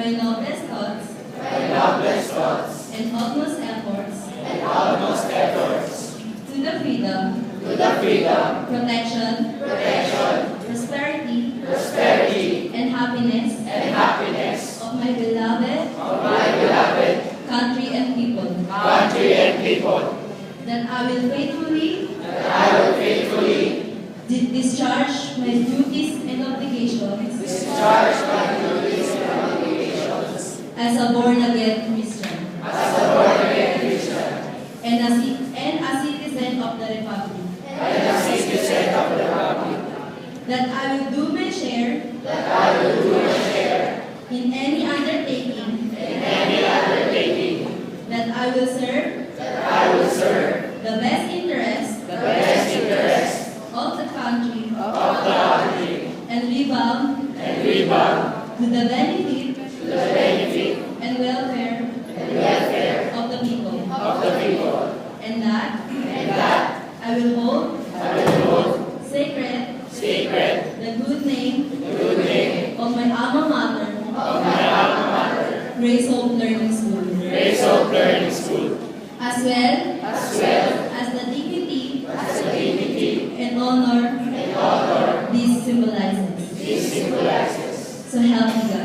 my noblest thoughts and utmost efforts to the freedom, protection, prosperity, and happiness of my beloved country and people. That I will faithfully discharge my duties and obligations as a born-again Christian and a citizen of the Republic. That I will do my share in any undertaking. That I will serve the best interest of the country and live on to the benefit and welfare of the people. And that I will hold sacred the good name of my alma mater, Grace Hope Learning School, as well as the dignity and honor this symbolizes. So help me God.